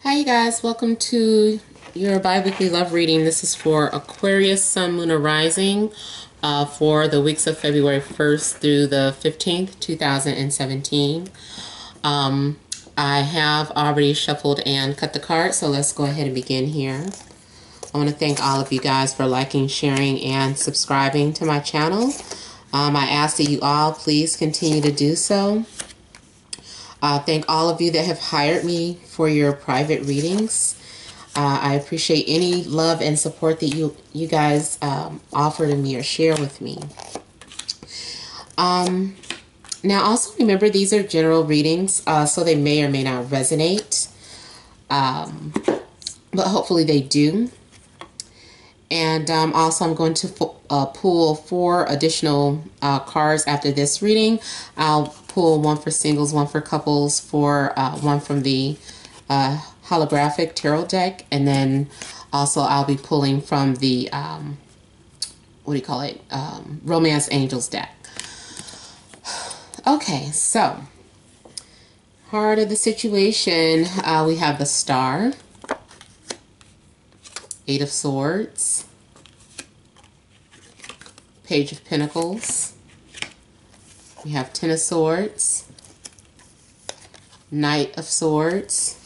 Hi you guys, welcome to your bi-weekly love reading. This is for Aquarius, Sun, Moon, or Rising for the weeks of February 1st through the 15th, 2017. I have already shuffled and cut the cards, so let's go ahead and begin here. I want to thank all of you guys for liking, sharing, and subscribing to my channel. I ask that you all please continue to do so. Thank all of you that have hired me for your private readings. I appreciate any love and support that you guys offer to me or share with me. Now also remember, these are general readings, so they may or may not resonate, but hopefully they do. And also I'm going to pull 4 additional cards after this reading. I'll pull one for singles, one for couples, one from the holographic tarot deck, and then also I'll be pulling from the Romance Angels deck. Okay, so heart of the situation, we have the Star, 8 of Swords, Page of Pentacles, we have 10 of Swords, Knight of Swords,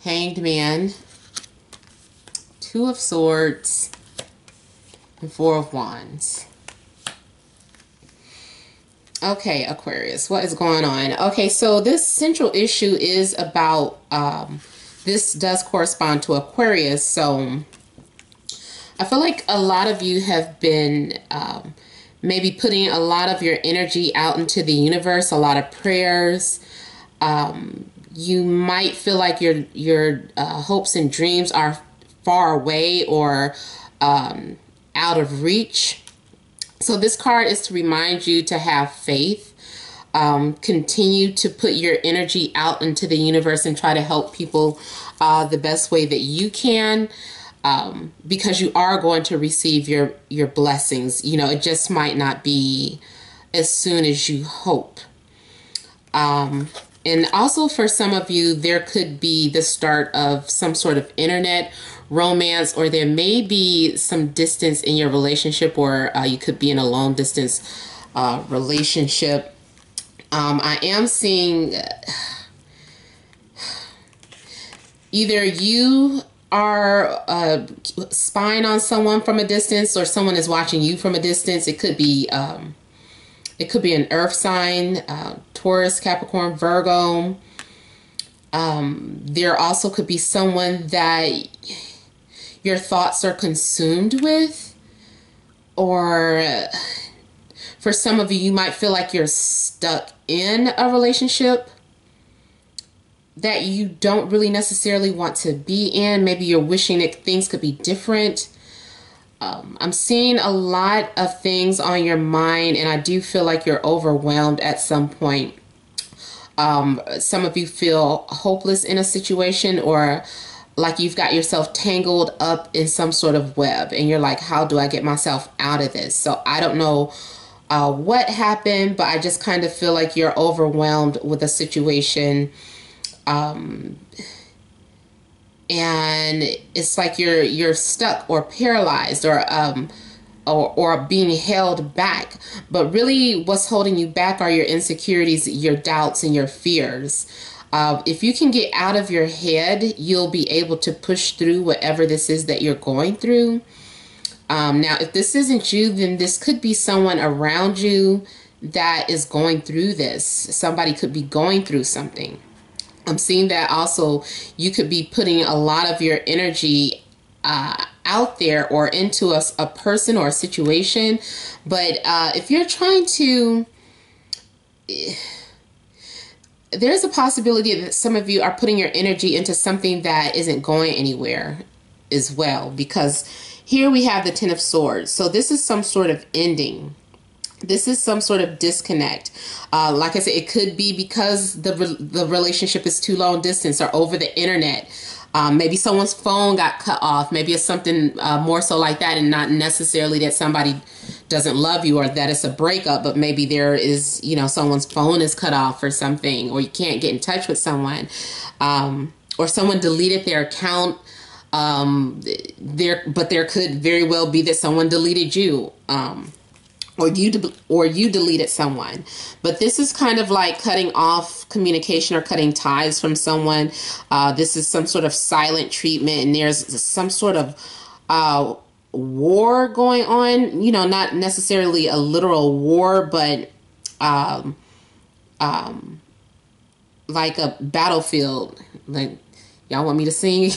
Hanged Man, 2 of Swords, and 4 of Wands. Okay, Aquarius, what is going on? Okay, so this central issue is about, this does correspond to Aquarius, so I feel like a lot of you have been maybe putting a lot of your energy out into the universe, a lot of prayers. You might feel like your hopes and dreams are far away or out of reach. So this card is to remind you to have faith. Continue to put your energy out into the universe and try to help people the best way that you can, because you are going to receive your blessings. You know, it just might not be as soon as you hope. And also for some of you, there could be the start of some sort of internet romance, or there may be some distance in your relationship, or you could be in a long distance relationship. I am seeing either you are spying on someone from a distance, or someone is watching you from a distance. It could be an earth sign, Taurus, Capricorn, Virgo. There also could be someone that your thoughts are consumed with, or for some of you, you might feel like you're stuck in a relationship that you don't really necessarily want to be in. Maybe you're wishing that things could be different. I'm seeing a lot of things on your mind, and I do feel like you're overwhelmed at some point. Some of you feel hopeless in a situation, or like you've got yourself tangled up in some sort of web, and you're like, how do I get myself out of this? So I don't know what happened, but I just kind of feel like you're overwhelmed with a situation. And it's like you're stuck or paralyzed, or being held back. But really what's holding you back are your insecurities, your doubts, and your fears. If you can get out of your head, you'll be able to push through whatever this is that you're going through. Now, if this isn't you, then this could be someone around you that is going through this. Somebody could be going through something. I'm seeing that also you could be putting a lot of your energy out there, or into a person or a situation. But if you're trying to, there's a possibility that some of you are putting your energy into something that isn't going anywhere as well, because here we have the 10 of Swords. So this is some sort of ending. This is some sort of disconnect. Like I said, it could be because the relationship is too long distance, or over the internet. Maybe someone's phone got cut off. Maybe it's something more so like that, and not necessarily that somebody doesn't love you or that it's a breakup, but maybe there is, you know, someone's phone is cut off or something, or you can't get in touch with someone, or someone deleted their account. But there could very well be that someone deleted you, or you deleted someone. But this is kind of like cutting off communication or cutting ties from someone. This is some sort of silent treatment, and there's some sort of war going on. You know, not necessarily a literal war, but like a battlefield. Like, y'all want me to sing?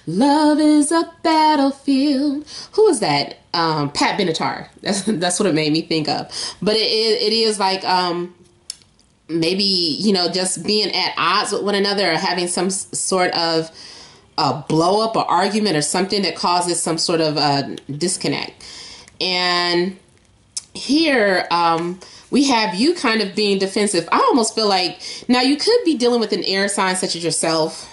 Love is a battlefield. Who is that? Pat Benatar. That's what it made me think of. But it is like maybe, you know, just being at odds with one another, or having some sort of blow up or argument or something that causes some sort of disconnect. And here we have you kind of being defensive. I almost feel like, now you could be dealing with an air sign such as yourself,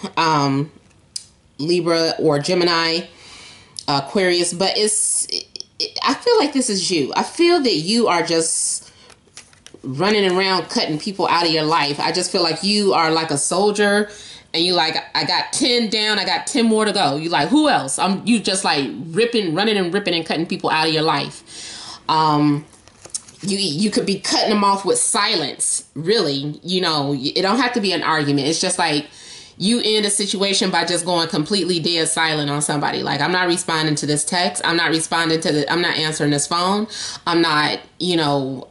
Libra or Gemini, Aquarius, but I feel like this is you. I feel that you are just running around cutting people out of your life. I just feel like you are like a soldier, and you like, I got 10 down, I got 10 more to go. You like, who else? You just like running and ripping and cutting people out of your life. You could be cutting them off with silence, really. You know, it don't have to be an argument. It's just like, you end a situation by just going completely dead silent on somebody. Like, I'm not responding to this text. I'm not responding to I'm not answering this phone. I'm not, you know,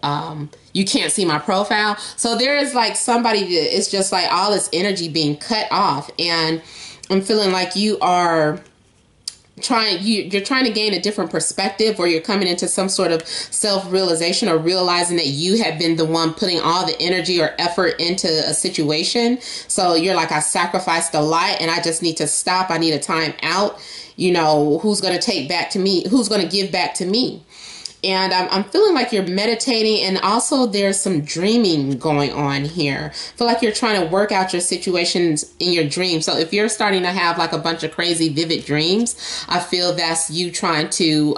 you can't see my profile. So there is like somebody that it's just like all this energy being cut off. And I'm feeling like you are you're trying to gain a different perspective, or you're coming into some sort of self-realization, or realizing that you have been the one putting all the energy or effort into a situation. So you're like, I sacrificed a lot and I just need to stop. I need a time out. You know, who's going to take back to me? Who's going to give back to me? And I'm feeling like you're meditating, and also there's some dreaming going on here. I feel like you're trying to work out your situations in your dreams. So if you're starting to have like a bunch of crazy, vivid dreams, I feel that's you trying to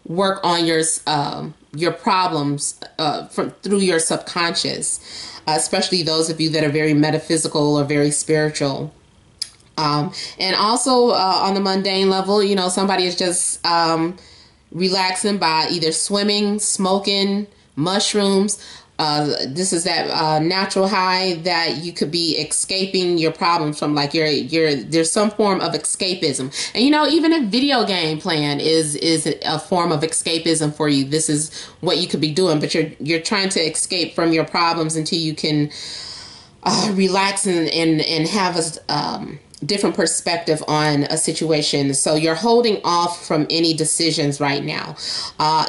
work on your problems through your subconscious, especially those of you that are very metaphysical or very spiritual. And also on the mundane level, you know, somebody is just relaxing by either swimming, smoking, mushrooms. This is that natural high that you could be escaping your problems from. Like there's some form of escapism. And you know, even a video game playing is a form of escapism for you. This is what you could be doing, but you're trying to escape from your problems until you can relax and have a different perspective on a situation. So you're holding off from any decisions right now.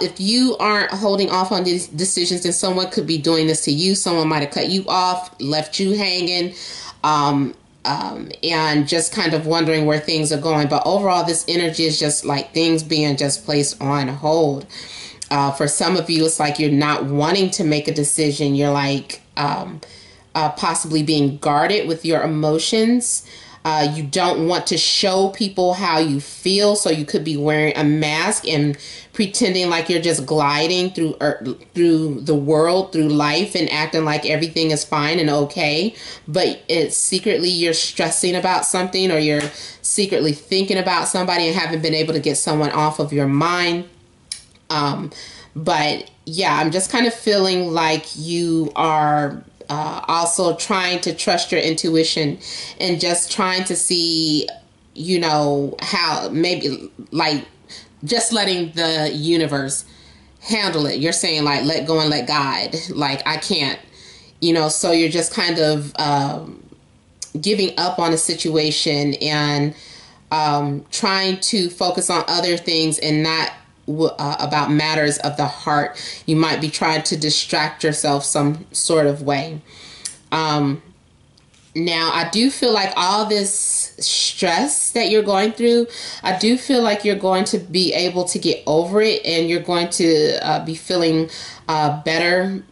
If you aren't holding off on these decisions, then someone could be doing this to you. Someone might have cut you off, left you hanging, and just kind of wondering where things are going. But overall, this energy is just like things being just placed on hold. For some of you, it's like you're not wanting to make a decision. You're like possibly being guarded with your emotions. You don't want to show people how you feel, so you could be wearing a mask and pretending like you're just gliding through the world, through life, and acting like everything is fine and okay. But it's secretly you're stressing about something, or you're secretly thinking about somebody and haven't been able to get someone off of your mind. But yeah, I'm just kind of feeling like you are also trying to trust your intuition and just trying to see, you know, how maybe like just letting the universe handle it. You're saying like, let go and let God, like I can't, you know, so you're just kind of giving up on a situation and trying to focus on other things and not about matters of the heart. You might be trying to distract yourself some sort of way. Now, I do feel like all this stress that you're going through, I do feel like you're going to be able to get over it, and you're going to be feeling better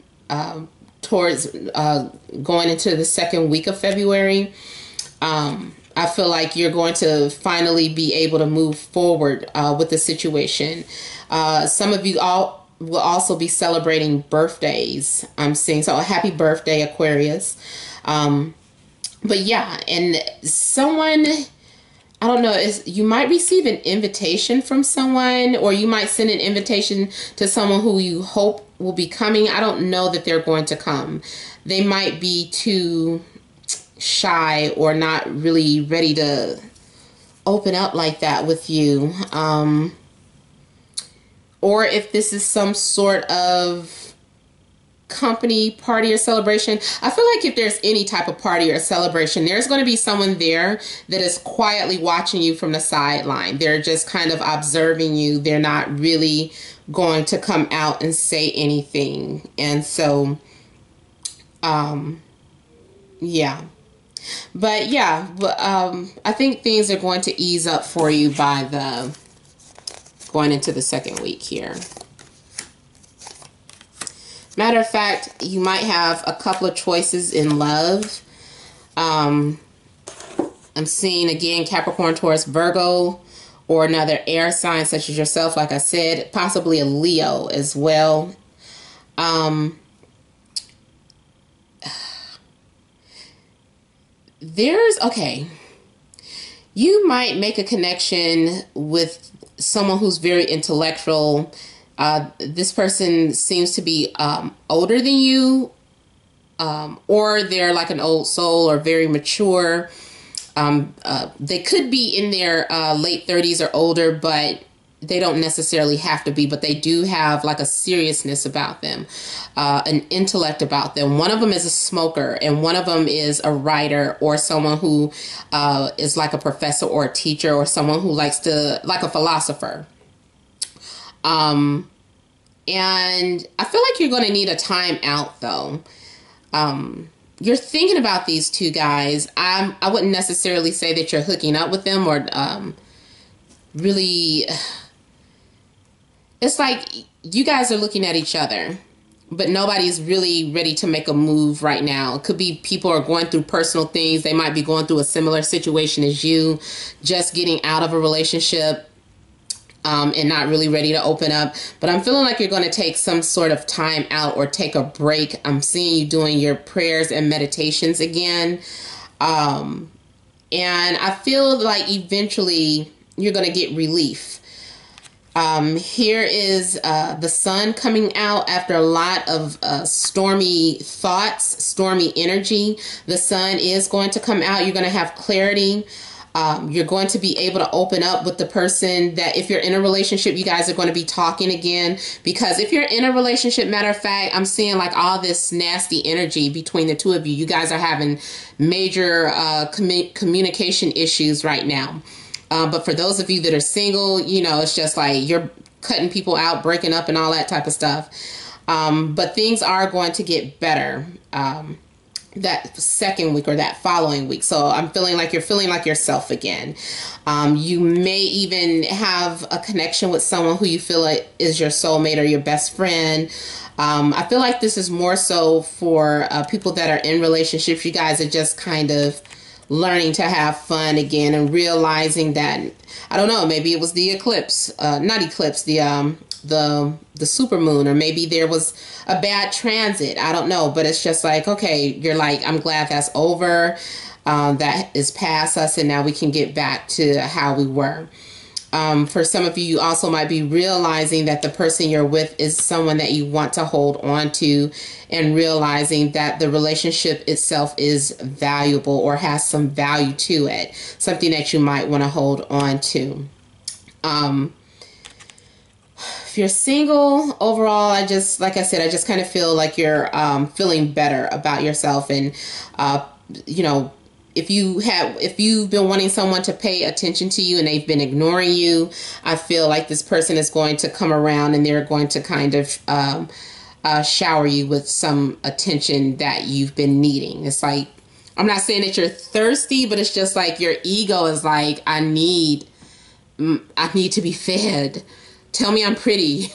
towards going into the second week of February. I feel like you're going to finally be able to move forward with the situation. Some of you all will also be celebrating birthdays. I'm seeing, so a happy birthday, Aquarius. But yeah, and someone, I don't know, you might receive an invitation from someone, or you might send an invitation to someone who you hope will be coming. I don't know that they're going to come. They might be too shy or not really ready to open up like that with you. Or if this is some sort of company party or celebration, I feel like if there's any type of party or celebration, there's going to be someone there that is quietly watching you from the sideline. They're just kind of observing you. They're not really going to come out and say anything. And so, yeah. But yeah, I think things are going to ease up for you by going into the second week here. Matter of fact, you might have a couple of choices in love. I'm seeing again Capricorn, Taurus, Virgo, or another air sign such as yourself, like I said, possibly a Leo as well. You might make a connection with someone who's very intellectual. This person seems to be older than you, or they're like an old soul or very mature. They could be in their late 30s or older, but they don't necessarily have to be, but they do have like a seriousness about them, an intellect about them. One of them is a smoker, and one of them is a writer, or someone who is like a professor or a teacher, or someone who likes to, like a philosopher. And I feel like you're going to need a time out though. You're thinking about these two guys. I wouldn't necessarily say that you're hooking up with them or really. It's like you guys are looking at each other, but nobody's really ready to make a move right now. It could be people are going through personal things. They might be going through a similar situation as you, just getting out of a relationship and not really ready to open up. But I'm feeling like you're going to take some sort of time out or take a break. I'm seeing you doing your prayers and meditations again. And I feel like eventually you're going to get relief. Here is the sun coming out after a lot of stormy thoughts, stormy energy. The sun is going to come out. You're going to have clarity. You're going to be able to open up with the person that if you're in a relationship, you guys are going to be talking again. Because if you're in a relationship, matter of fact, I'm seeing like all this nasty energy between the two of you. You guys are having major communication issues right now. But for those of you that are single, you know, it's just like you're cutting people out, breaking up and all that type of stuff. But things are going to get better that second week or that following week. So I'm feeling like you're feeling like yourself again. You may even have a connection with someone who you feel like is your soulmate or your best friend. I feel like this is more so for people that are in relationships. You guys are just kind of learning to have fun again and realizing that, I don't know, maybe it was the eclipse, not eclipse, the supermoon, or maybe there was a bad transit. I don't know, but it's just like, okay, you're like, I'm glad that's over. That is past us, and now we can get back to how we were. For some of you, you also might be realizing that the person you're with is someone that you want to hold on to, and realizing that the relationship itself is valuable or has some value to it, something that you might want to hold on to. If you're single, overall, like I said, I just kind of feel like you're feeling better about yourself, and you know, if you've been wanting someone to pay attention to you and they've been ignoring you, I feel like this person is going to come around and they're going to kind of shower you with some attention that you've been needing. It's like, I'm not saying that you're thirsty, but it's just like your ego is like, I need to be fed. Tell me I'm pretty.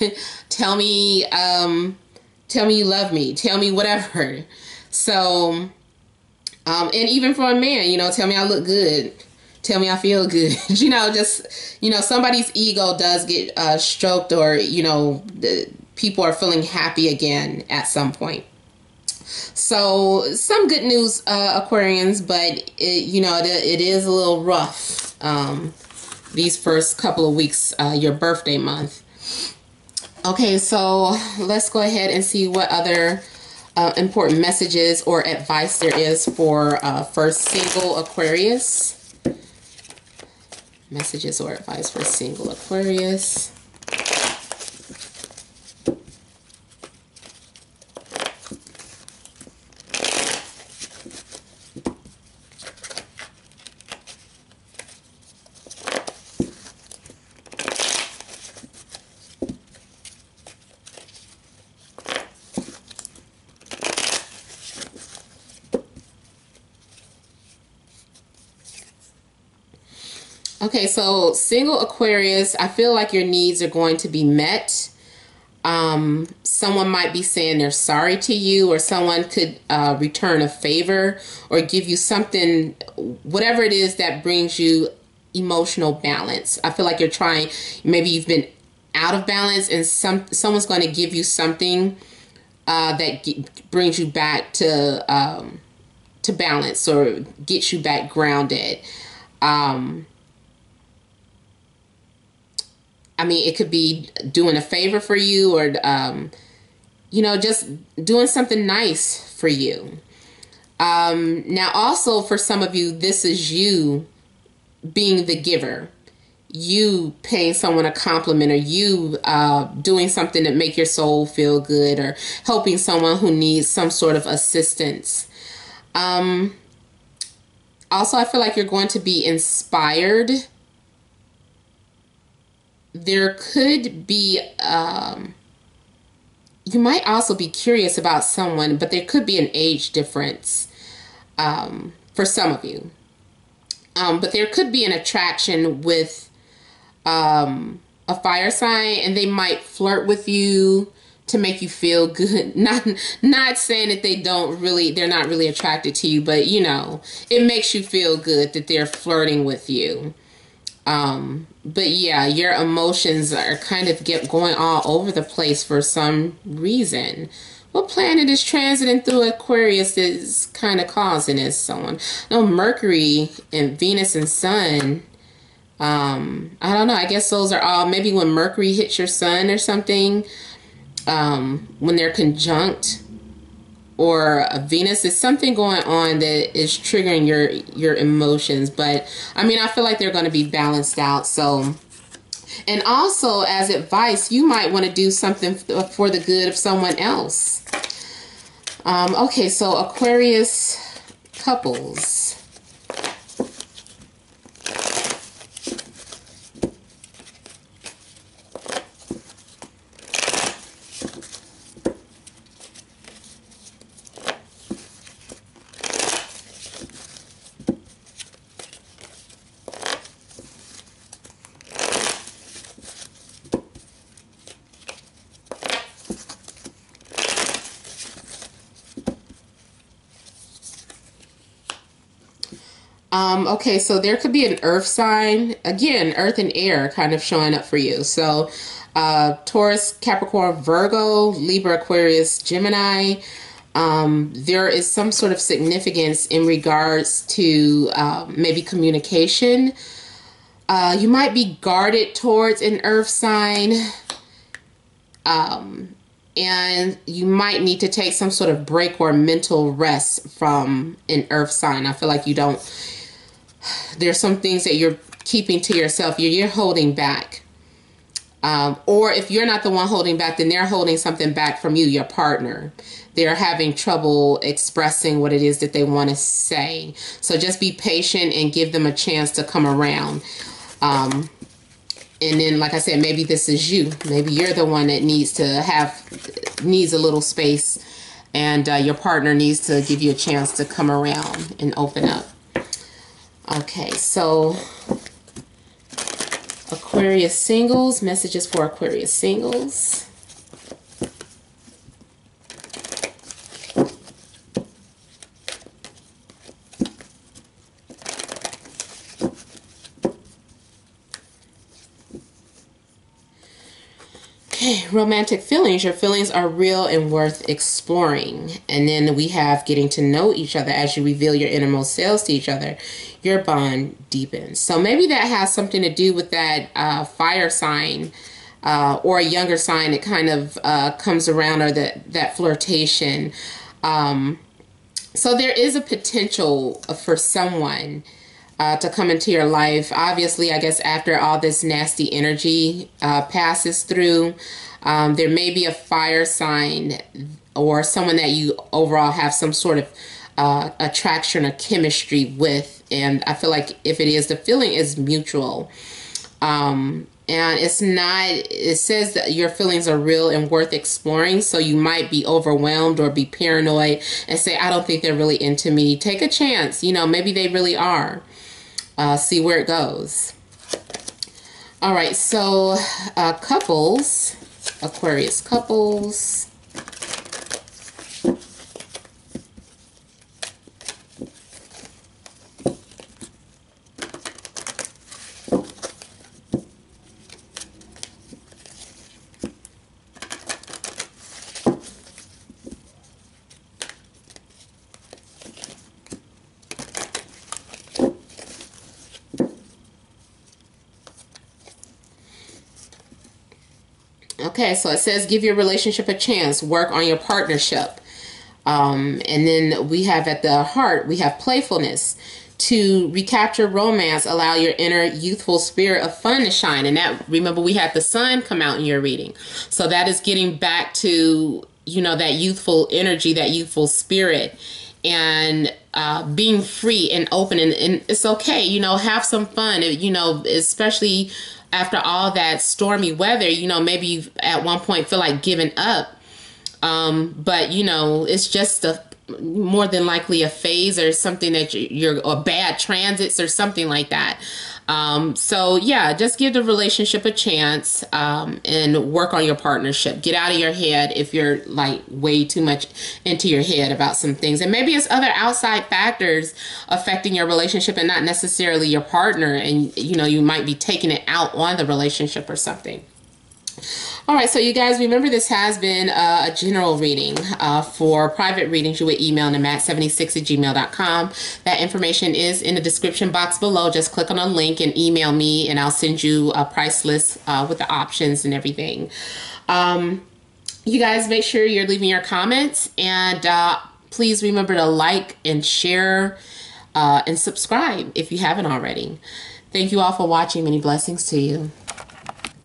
Tell me you love me. Tell me whatever. So And even for a man, you know, tell me I look good. Tell me I feel good. You know, just, you know, somebody's ego does get stroked, or, you know, people are feeling happy again at some point. So some good news, Aquarians, but you know, it is a little rough these first couple of weeks, your birthday month. Okay, so let's go ahead and see what other important messages or advice there is for first single Aquarius. Messages or advice for single Aquarius. Okay, so single Aquarius, I feel like your needs are going to be met. Someone might be saying they're sorry to you, or someone could return a favor or give you something, whatever it is that brings you emotional balance. I feel like you're trying, maybe you've been out of balance, and someone's going to give you something that brings you back to balance, or gets you back grounded. I mean, it could be doing a favor for you, or, you know, just doing something nice for you. Now, also for some of you, this is you being the giver. You paying someone a compliment, or you doing something that make your soul feel good, or helping someone who needs some sort of assistance. Also, I feel like you're going to be inspired. There could be, you might also be curious about someone, but there could be an age difference for some of you. But there could be an attraction with a fire sign, and they might flirt with you to make you feel good. Not saying that they're not really attracted to you, but, you know, it makes you feel good that they're flirting with you. But yeah, your emotions are kind of going all over the place for some reason. What planet is transiting through Aquarius is kind of causing this? Someone, no, Mercury and Venus and Sun. I don't know. I guess those are all, maybe when Mercury hits your Sun or something, when they're conjunct, or Venus, is something going on that is triggering your emotions. But I mean, I feel like they're going to be balanced out. So, and also as advice, you might want to do something for the good of someone else. Okay, so Aquarius couples. Okay, so there could be an earth sign. Again, earth and air kind of showing up for you. So Taurus, Capricorn, Virgo, Libra, Aquarius, Gemini. There is some sort of significance in regards to maybe communication. You might be guarded towards an earth sign. And you might need to take some sort of break or mental rest from an earth sign. I feel like there's some things that you're keeping to yourself. You're holding back. Or if you're not the one holding back, then they're holding something back from you, your partner. They're having trouble expressing what it is that they want to say. So just be patient and give them a chance to come around. And then, like I said, maybe this is you. Maybe you're the one that needs a little space, and your partner needs to give you a chance to come around and open up. Okay, so Aquarius singles, messages for Aquarius singles. Okay, romantic feelings. Your feelings are real and worth exploring. And then we have getting to know each other. As you reveal your innermost selves to each other, your bond deepens. So maybe that has something to do with that fire sign or a younger sign that kind of comes around, or that flirtation. So there is a potential for someone to come into your life. Obviously, I guess after all this nasty energy passes through, there may be a fire sign or someone that you overall have some sort of attraction or chemistry with. And I feel like if it is, the feeling is mutual. And it's not, it says that your feelings are real and worth exploring. So you might be overwhelmed or be paranoid and say, I don't think they're really into me. Take a chance. You know, maybe they really are. See where it goes. All right, so couples, Aquarius couples. Okay, so it says give your relationship a chance. Work on your partnership. And then we have at the heart, we have playfulness. To recapture romance, allow your inner youthful spirit of fun to shine. And that, remember, we had the sun come out in your reading. So that is getting back to, you know, that youthful energy, that youthful spirit. And being free and open. And it's okay, you know, have some fun, you know, especially after all that stormy weather. You know, maybe you at one point feel like giving up. But, you know, it's just more than likely a phase or something that you're or bad transits or something like that. So yeah, just give the relationship a chance, and work on your partnership. Get out of your head if you're like way too much into your head about some things. And maybe it's other outside factors affecting your relationship and not necessarily your partner. And, you know, you might be taking it out on the relationship or something. All right, so you guys, remember this has been a general reading. For private readings, you would email them at matt76@gmail.com. That information is in the description box below. Just click on a link and email me, and I'll send you a price list with the options and everything. You guys, make sure you're leaving your comments, and please remember to like and share and subscribe if you haven't already. Thank you all for watching. Many blessings to you.